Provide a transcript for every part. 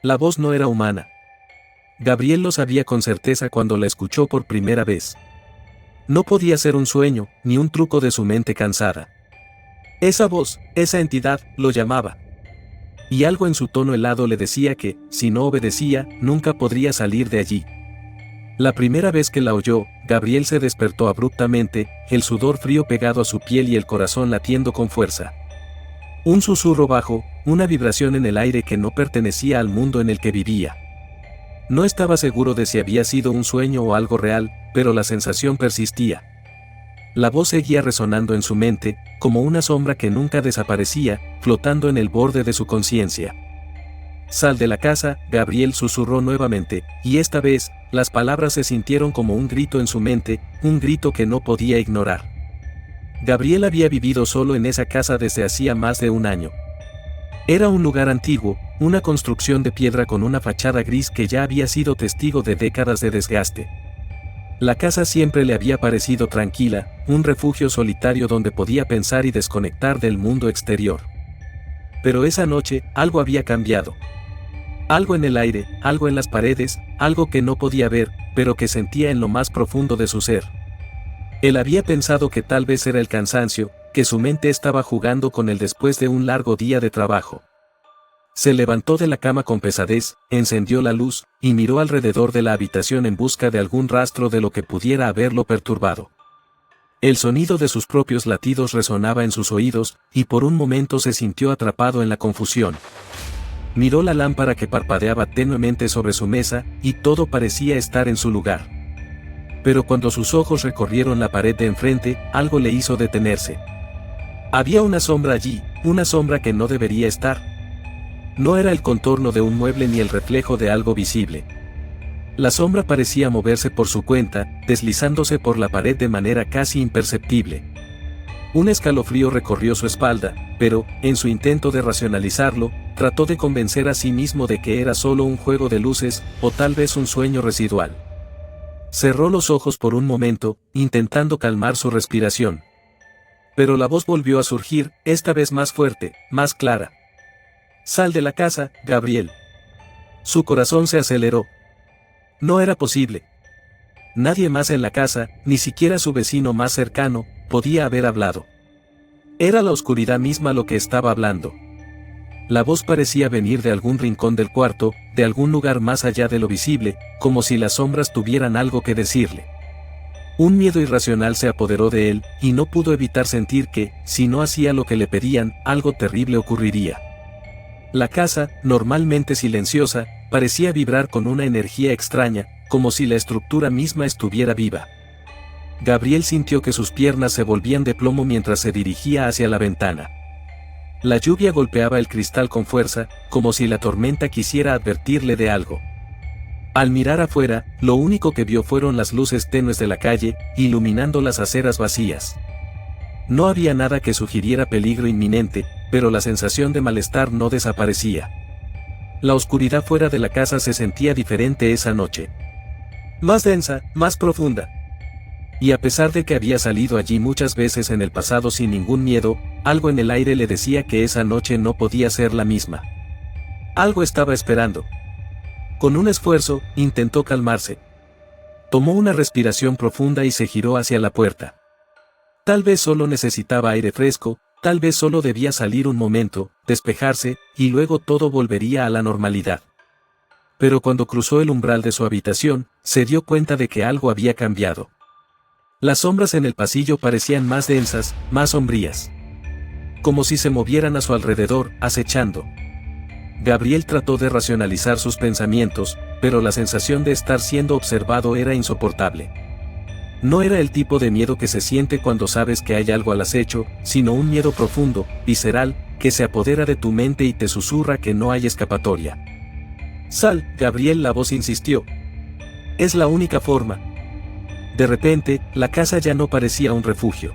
La voz no era humana. Gabriel lo sabía con certeza cuando la escuchó por primera vez. No podía ser un sueño, ni un truco de su mente cansada. Esa voz, esa entidad, lo llamaba. Y algo en su tono helado le decía que, si no obedecía, nunca podría salir de allí. La primera vez que la oyó, Gabriel se despertó abruptamente, el sudor frío pegado a su piel y el corazón latiendo con fuerza. Un susurro bajo, una vibración en el aire que no pertenecía al mundo en el que vivía. No estaba seguro de si había sido un sueño o algo real, pero la sensación persistía. La voz seguía resonando en su mente, como una sombra que nunca desaparecía, flotando en el borde de su conciencia. «Sal de la casa», Gabriel susurró nuevamente, y esta vez, las palabras se sintieron como un grito en su mente, un grito que no podía ignorar. Gabriel había vivido solo en esa casa desde hacía más de un año. Era un lugar antiguo, una construcción de piedra con una fachada gris que ya había sido testigo de décadas de desgaste. La casa siempre le había parecido tranquila, un refugio solitario donde podía pensar y desconectar del mundo exterior. Pero esa noche, algo había cambiado. Algo en el aire, algo en las paredes, algo que no podía ver, pero que sentía en lo más profundo de su ser. Él había pensado que tal vez era el cansancio, que su mente estaba jugando con él después de un largo día de trabajo. Se levantó de la cama con pesadez, encendió la luz, y miró alrededor de la habitación en busca de algún rastro de lo que pudiera haberlo perturbado. El sonido de sus propios latidos resonaba en sus oídos, y por un momento se sintió atrapado en la confusión. Miró la lámpara que parpadeaba tenuemente sobre su mesa, y todo parecía estar en su lugar. Pero cuando sus ojos recorrieron la pared de enfrente, algo le hizo detenerse. Había una sombra allí, una sombra que no debería estar. No era el contorno de un mueble ni el reflejo de algo visible. La sombra parecía moverse por su cuenta, deslizándose por la pared de manera casi imperceptible. Un escalofrío recorrió su espalda, pero, en su intento de racionalizarlo, trató de convencer a sí mismo de que era solo un juego de luces, o tal vez un sueño residual. Cerró los ojos por un momento, intentando calmar su respiración. Pero la voz volvió a surgir, esta vez más fuerte, más clara. «Sal de la casa, Gabriel». Su corazón se aceleró. No era posible. Nadie más en la casa, ni siquiera su vecino más cercano, podía haber hablado. Era la oscuridad misma lo que estaba hablando. La voz parecía venir de algún rincón del cuarto, de algún lugar más allá de lo visible, como si las sombras tuvieran algo que decirle. Un miedo irracional se apoderó de él, y no pudo evitar sentir que, si no hacía lo que le pedían, algo terrible ocurriría. La casa, normalmente silenciosa, parecía vibrar con una energía extraña, como si la estructura misma estuviera viva. Gabriel sintió que sus piernas se volvían de plomo mientras se dirigía hacia la ventana. La lluvia golpeaba el cristal con fuerza, como si la tormenta quisiera advertirle de algo. Al mirar afuera, lo único que vio fueron las luces tenues de la calle, iluminando las aceras vacías. No había nada que sugiriera peligro inminente, pero la sensación de malestar no desaparecía. La oscuridad fuera de la casa se sentía diferente esa noche. Más densa, más profunda. Y a pesar de que había salido allí muchas veces en el pasado sin ningún miedo, algo en el aire le decía que esa noche no podía ser la misma. Algo estaba esperando. Con un esfuerzo, intentó calmarse. Tomó una respiración profunda y se giró hacia la puerta. Tal vez solo necesitaba aire fresco, tal vez solo debía salir un momento, despejarse, y luego todo volvería a la normalidad. Pero cuando cruzó el umbral de su habitación, se dio cuenta de que algo había cambiado. Las sombras en el pasillo parecían más densas, más sombrías. Como si se movieran a su alrededor, acechando. Gabriel trató de racionalizar sus pensamientos, pero la sensación de estar siendo observado era insoportable. No era el tipo de miedo que se siente cuando sabes que hay algo al acecho, sino un miedo profundo, visceral, que se apodera de tu mente y te susurra que no hay escapatoria. «Sal, Gabriel», la voz insistió. «Es la única forma». De repente, la casa ya no parecía un refugio.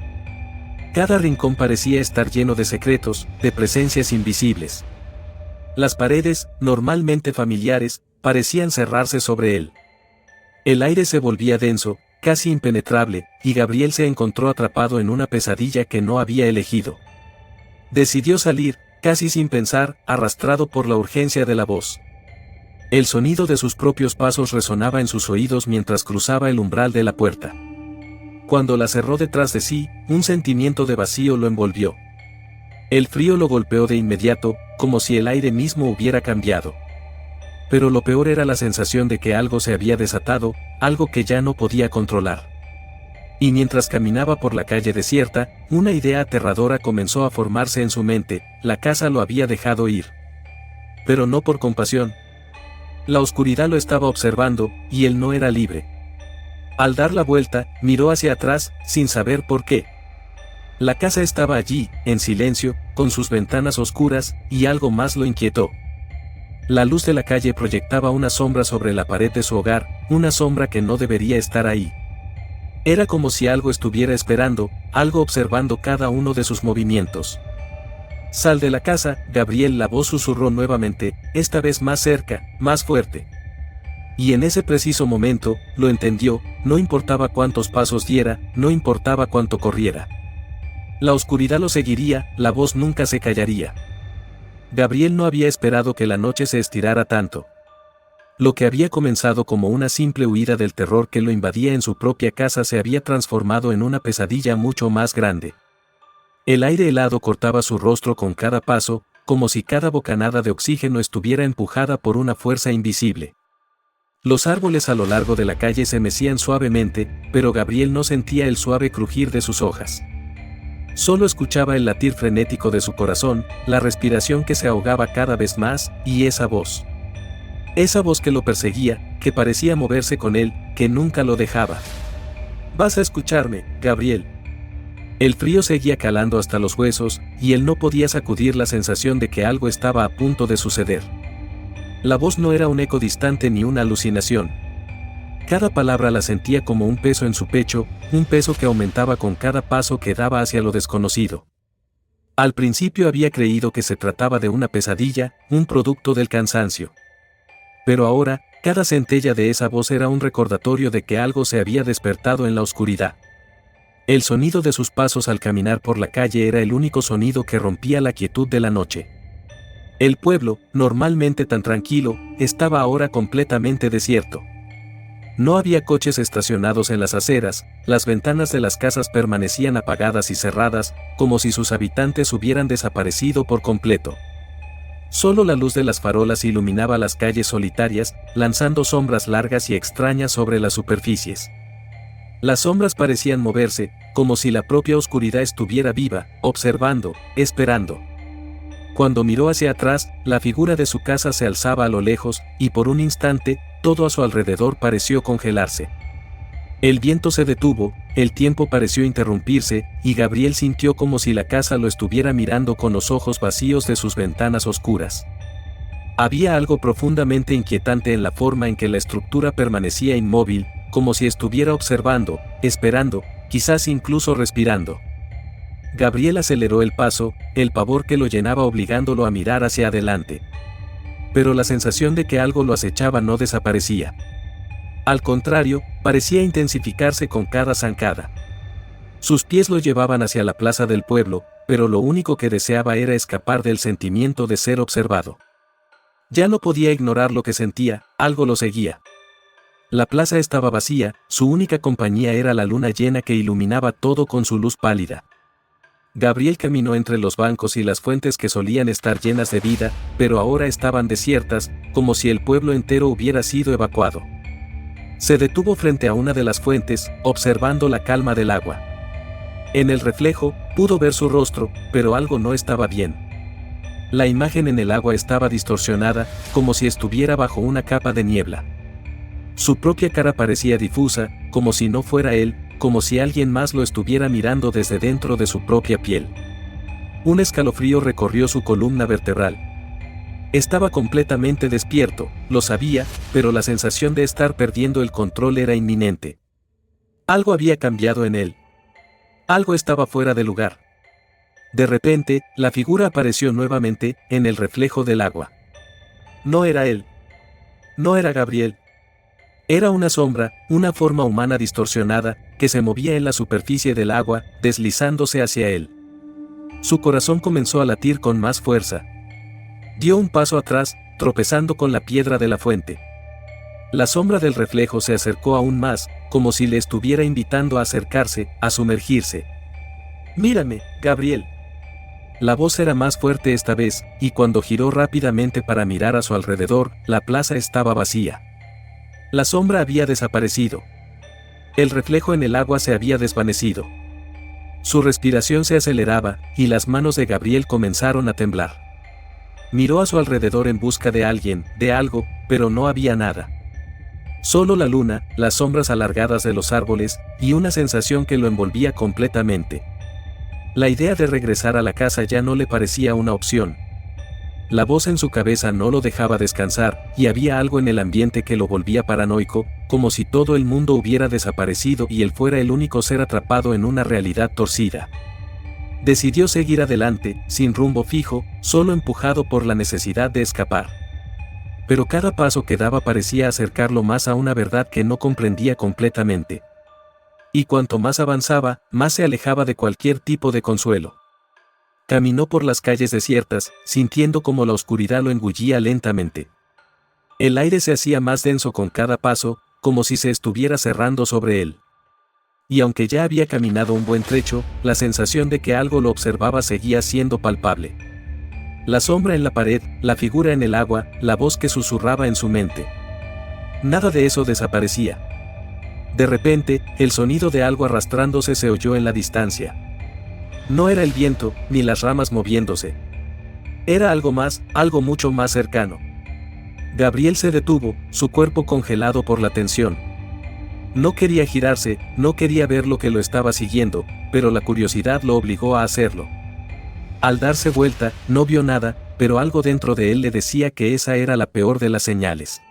Cada rincón parecía estar lleno de secretos, de presencias invisibles. Las paredes, normalmente familiares, parecían cerrarse sobre él. El aire se volvía denso, casi impenetrable, y Gabriel se encontró atrapado en una pesadilla que no había elegido. Decidió salir, casi sin pensar, arrastrado por la urgencia de la voz. El sonido de sus propios pasos resonaba en sus oídos mientras cruzaba el umbral de la puerta. Cuando la cerró detrás de sí, un sentimiento de vacío lo envolvió. El frío lo golpeó de inmediato, como si el aire mismo hubiera cambiado. Pero lo peor era la sensación de que algo se había desatado, algo que ya no podía controlar. Y mientras caminaba por la calle desierta, una idea aterradora comenzó a formarse en su mente: la casa lo había dejado ir. Pero no por compasión. La oscuridad lo estaba observando, y él no era libre. Al dar la vuelta, miró hacia atrás, sin saber por qué. La casa estaba allí, en silencio, con sus ventanas oscuras, y algo más lo inquietó. La luz de la calle proyectaba una sombra sobre la pared de su hogar, una sombra que no debería estar ahí. Era como si algo estuviera esperando, algo observando cada uno de sus movimientos. «Sal de la casa», Gabriel, la voz susurró nuevamente, esta vez más cerca, más fuerte. Y en ese preciso momento, lo entendió, no importaba cuántos pasos diera, no importaba cuánto corriera. La oscuridad lo seguiría, la voz nunca se callaría. Gabriel no había esperado que la noche se estirara tanto. Lo que había comenzado como una simple huida del terror que lo invadía en su propia casa se había transformado en una pesadilla mucho más grande. El aire helado cortaba su rostro con cada paso, como si cada bocanada de oxígeno estuviera empujada por una fuerza invisible. Los árboles a lo largo de la calle se mecían suavemente, pero Gabriel no sentía el suave crujir de sus hojas. Solo escuchaba el latir frenético de su corazón, la respiración que se ahogaba cada vez más, y esa voz. Esa voz que lo perseguía, que parecía moverse con él, que nunca lo dejaba. «Vas a escucharme, Gabriel». El frío seguía calando hasta los huesos, y él no podía sacudir la sensación de que algo estaba a punto de suceder. La voz no era un eco distante ni una alucinación. Cada palabra la sentía como un peso en su pecho, un peso que aumentaba con cada paso que daba hacia lo desconocido. Al principio había creído que se trataba de una pesadilla, un producto del cansancio. Pero ahora, cada centella de esa voz era un recordatorio de que algo se había despertado en la oscuridad. El sonido de sus pasos al caminar por la calle era el único sonido que rompía la quietud de la noche. El pueblo, normalmente tan tranquilo, estaba ahora completamente desierto. No había coches estacionados en las aceras, las ventanas de las casas permanecían apagadas y cerradas, como si sus habitantes hubieran desaparecido por completo. Solo la luz de las farolas iluminaba las calles solitarias, lanzando sombras largas y extrañas sobre las superficies. Las sombras parecían moverse, como si la propia oscuridad estuviera viva, observando, esperando. Cuando miró hacia atrás, la figura de su casa se alzaba a lo lejos, y por un instante, todo a su alrededor pareció congelarse. El viento se detuvo, el tiempo pareció interrumpirse, y Gabriel sintió como si la casa lo estuviera mirando con los ojos vacíos de sus ventanas oscuras. Había algo profundamente inquietante en la forma en que la estructura permanecía inmóvil, como si estuviera observando, esperando, quizás incluso respirando. Gabriel aceleró el paso, el pavor que lo llenaba obligándolo a mirar hacia adelante. Pero la sensación de que algo lo acechaba no desaparecía. Al contrario, parecía intensificarse con cada zancada. Sus pies lo llevaban hacia la plaza del pueblo, pero lo único que deseaba era escapar del sentimiento de ser observado. Ya no podía ignorar lo que sentía, algo lo seguía. La plaza estaba vacía, su única compañía era la luna llena que iluminaba todo con su luz pálida. Gabriel caminó entre los bancos y las fuentes que solían estar llenas de vida, pero ahora estaban desiertas, como si el pueblo entero hubiera sido evacuado. Se detuvo frente a una de las fuentes, observando la calma del agua. En el reflejo, pudo ver su rostro, pero algo no estaba bien. La imagen en el agua estaba distorsionada, como si estuviera bajo una capa de niebla. Su propia cara parecía difusa, como si no fuera él, como si alguien más lo estuviera mirando desde dentro de su propia piel. Un escalofrío recorrió su columna vertebral. Estaba completamente despierto, lo sabía, pero la sensación de estar perdiendo el control era inminente. Algo había cambiado en él. Algo estaba fuera de lugar. De repente, la figura apareció nuevamente, en el reflejo del agua. No era él. No era Gabriel. Era una sombra, una forma humana distorsionada, que se movía en la superficie del agua, deslizándose hacia él. Su corazón comenzó a latir con más fuerza. Dio un paso atrás, tropezando con la piedra de la fuente. La sombra del reflejo se acercó aún más, como si le estuviera invitando a acercarse, a sumergirse. «Mírame, Gabriel». La voz era más fuerte esta vez, y cuando giró rápidamente para mirar a su alrededor, la plaza estaba vacía. La sombra había desaparecido. El reflejo en el agua se había desvanecido. Su respiración se aceleraba, y las manos de Gabriel comenzaron a temblar. Miró a su alrededor en busca de alguien, de algo, pero no había nada. Solo la luna, las sombras alargadas de los árboles, y una sensación que lo envolvía completamente. La idea de regresar a la casa ya no le parecía una opción. La voz en su cabeza no lo dejaba descansar, y había algo en el ambiente que lo volvía paranoico, como si todo el mundo hubiera desaparecido y él fuera el único ser atrapado en una realidad torcida. Decidió seguir adelante, sin rumbo fijo, solo empujado por la necesidad de escapar. Pero cada paso que daba parecía acercarlo más a una verdad que no comprendía completamente. Y cuanto más avanzaba, más se alejaba de cualquier tipo de consuelo. Caminó por las calles desiertas, sintiendo como la oscuridad lo engullía lentamente. El aire se hacía más denso con cada paso, como si se estuviera cerrando sobre él. Y aunque ya había caminado un buen trecho, la sensación de que algo lo observaba seguía siendo palpable. La sombra en la pared, la figura en el agua, la voz que susurraba en su mente. Nada de eso desaparecía. De repente, el sonido de algo arrastrándose se oyó en la distancia. No era el viento, ni las ramas moviéndose. Era algo más, algo mucho más cercano. Gabriel se detuvo, su cuerpo congelado por la tensión. No quería girarse, no quería ver lo que lo estaba siguiendo, pero la curiosidad lo obligó a hacerlo. Al darse vuelta, no vio nada, pero algo dentro de él le decía que esa era la peor de las señales.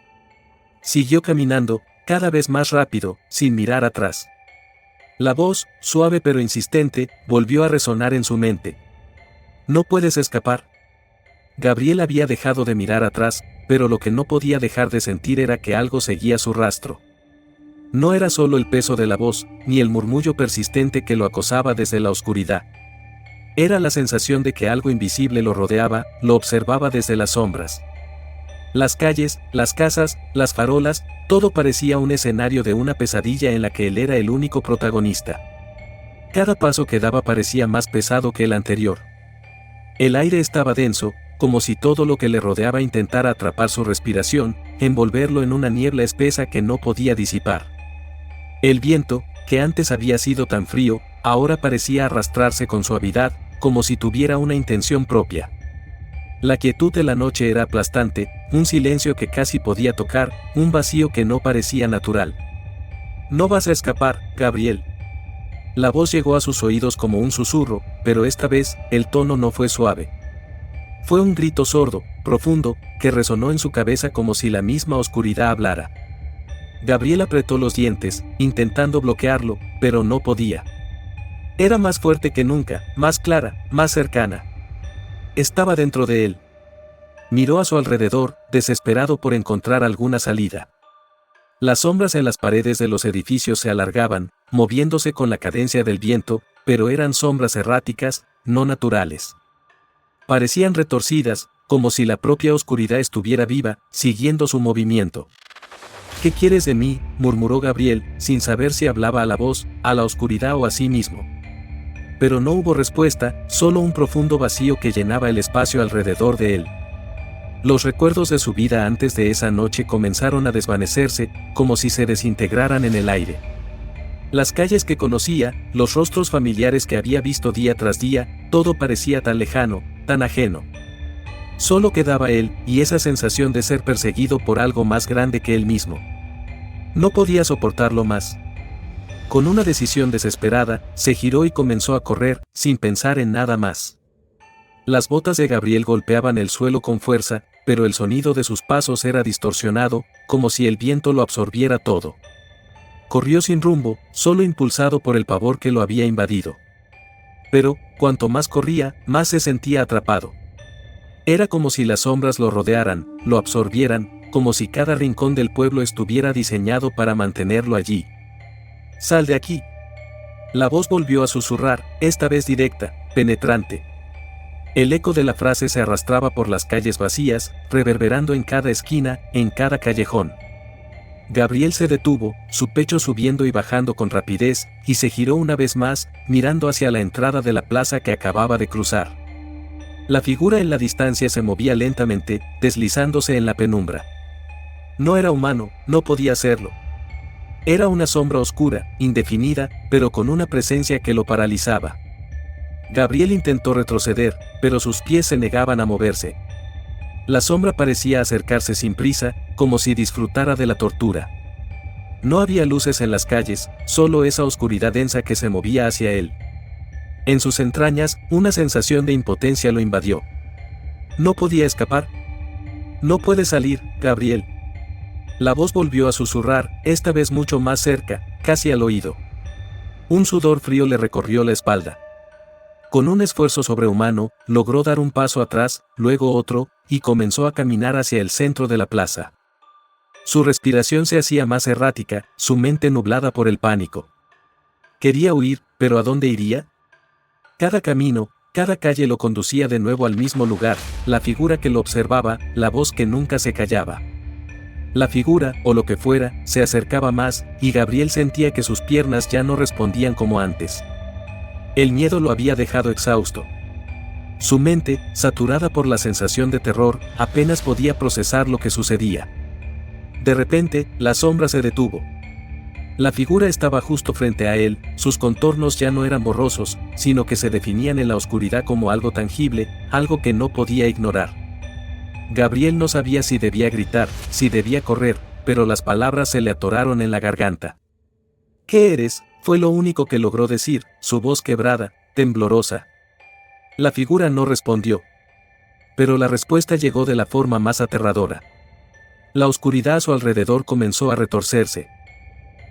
Siguió caminando, cada vez más rápido, sin mirar atrás. La voz, suave pero insistente, volvió a resonar en su mente. «No puedes escapar». Gabriel había dejado de mirar atrás, pero lo que no podía dejar de sentir era que algo seguía su rastro. No era solo el peso de la voz, ni el murmullo persistente que lo acosaba desde la oscuridad. Era la sensación de que algo invisible lo rodeaba, lo observaba desde las sombras. Las calles, las casas, las farolas, todo parecía un escenario de una pesadilla en la que él era el único protagonista. Cada paso que daba parecía más pesado que el anterior. El aire estaba denso, como si todo lo que le rodeaba intentara atrapar su respiración, envolverlo en una niebla espesa que no podía disipar. El viento, que antes había sido tan frío, ahora parecía arrastrarse con suavidad, como si tuviera una intención propia. La quietud de la noche era aplastante, un silencio que casi podía tocar, un vacío que no parecía natural. «No vas a escapar, Gabriel». La voz llegó a sus oídos como un susurro, pero esta vez, el tono no fue suave. Fue un grito sordo, profundo, que resonó en su cabeza como si la misma oscuridad hablara. Gabriel apretó los dientes, intentando bloquearlo, pero no podía. Era más fuerte que nunca, más clara, más cercana. Estaba dentro de él. Miró a su alrededor, desesperado por encontrar alguna salida. Las sombras en las paredes de los edificios se alargaban, moviéndose con la cadencia del viento, pero eran sombras erráticas, no naturales. Parecían retorcidas, como si la propia oscuridad estuviera viva, siguiendo su movimiento. «¿Qué quieres de mí?», murmuró Gabriel, sin saber si hablaba a la voz, a la oscuridad o a sí mismo. Pero no hubo respuesta, solo un profundo vacío que llenaba el espacio alrededor de él. Los recuerdos de su vida antes de esa noche comenzaron a desvanecerse, como si se desintegraran en el aire. Las calles que conocía, los rostros familiares que había visto día tras día, todo parecía tan lejano, tan ajeno. Solo quedaba él, y esa sensación de ser perseguido por algo más grande que él mismo. No podía soportarlo más. Con una decisión desesperada, se giró y comenzó a correr, sin pensar en nada más. Las botas de Gabriel golpeaban el suelo con fuerza, pero el sonido de sus pasos era distorsionado, como si el viento lo absorbiera todo. Corrió sin rumbo, solo impulsado por el pavor que lo había invadido. Pero, cuanto más corría, más se sentía atrapado. Era como si las sombras lo rodearan, lo absorbieran, como si cada rincón del pueblo estuviera diseñado para mantenerlo allí. «Sal de aquí». La voz volvió a susurrar, esta vez directa, penetrante. El eco de la frase se arrastraba por las calles vacías, reverberando en cada esquina, en cada callejón. Gabriel se detuvo, su pecho subiendo y bajando con rapidez, y se giró una vez más, mirando hacia la entrada de la plaza que acababa de cruzar. La figura en la distancia se movía lentamente, deslizándose en la penumbra. No era humano, no podía serlo. Era una sombra oscura, indefinida, pero con una presencia que lo paralizaba. Gabriel intentó retroceder, pero sus pies se negaban a moverse. La sombra parecía acercarse sin prisa, como si disfrutara de la tortura. No había luces en las calles, solo esa oscuridad densa que se movía hacia él. En sus entrañas, una sensación de impotencia lo invadió. No podía escapar. No puede salir, Gabriel. La voz volvió a susurrar, esta vez mucho más cerca, casi al oído. Un sudor frío le recorrió la espalda. Con un esfuerzo sobrehumano, logró dar un paso atrás, luego otro, y comenzó a caminar hacia el centro de la plaza. Su respiración se hacía más errática, su mente nublada por el pánico. Quería huir, pero ¿a dónde iría? Cada camino, cada calle lo conducía de nuevo al mismo lugar, la figura que lo observaba, la voz que nunca se callaba. La figura, o lo que fuera, se acercaba más, y Gabriel sentía que sus piernas ya no respondían como antes. El miedo lo había dejado exhausto. Su mente, saturada por la sensación de terror, apenas podía procesar lo que sucedía. De repente, la sombra se detuvo. La figura estaba justo frente a él, sus contornos ya no eran borrosos, sino que se definían en la oscuridad como algo tangible, algo que no podía ignorar. Gabriel no sabía si debía gritar, si debía correr, pero las palabras se le atoraron en la garganta. ¿Qué eres?, fue lo único que logró decir, su voz quebrada, temblorosa. La figura no respondió. Pero la respuesta llegó de la forma más aterradora. La oscuridad a su alrededor comenzó a retorcerse.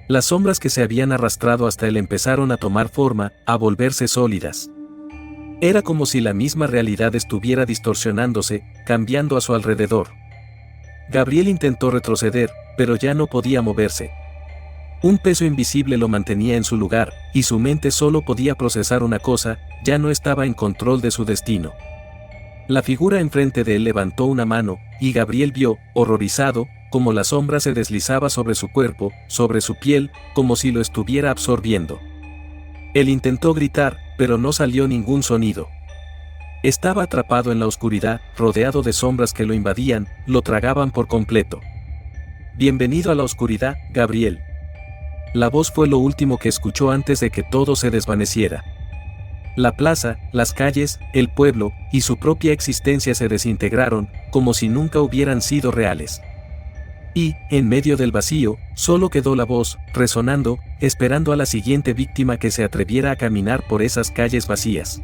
Las sombras que se habían arrastrado hasta él empezaron a tomar forma, a volverse sólidas. Era como si la misma realidad estuviera distorsionándose, cambiando a su alrededor. Gabriel intentó retroceder, pero ya no podía moverse. Un peso invisible lo mantenía en su lugar, y su mente solo podía procesar una cosa, ya no estaba en control de su destino. La figura enfrente de él levantó una mano, y Gabriel vio, horrorizado, como la sombra se deslizaba sobre su cuerpo, sobre su piel, como si lo estuviera absorbiendo. Él intentó gritar, pero no salió ningún sonido. Estaba atrapado en la oscuridad, rodeado de sombras que lo invadían, lo tragaban por completo. Bienvenido a la oscuridad, Gabriel. La voz fue lo último que escuchó antes de que todo se desvaneciera. La plaza, las calles, el pueblo, y su propia existencia se desintegraron, como si nunca hubieran sido reales. Y, en medio del vacío, solo quedó la voz, resonando, esperando a la siguiente víctima que se atreviera a caminar por esas calles vacías.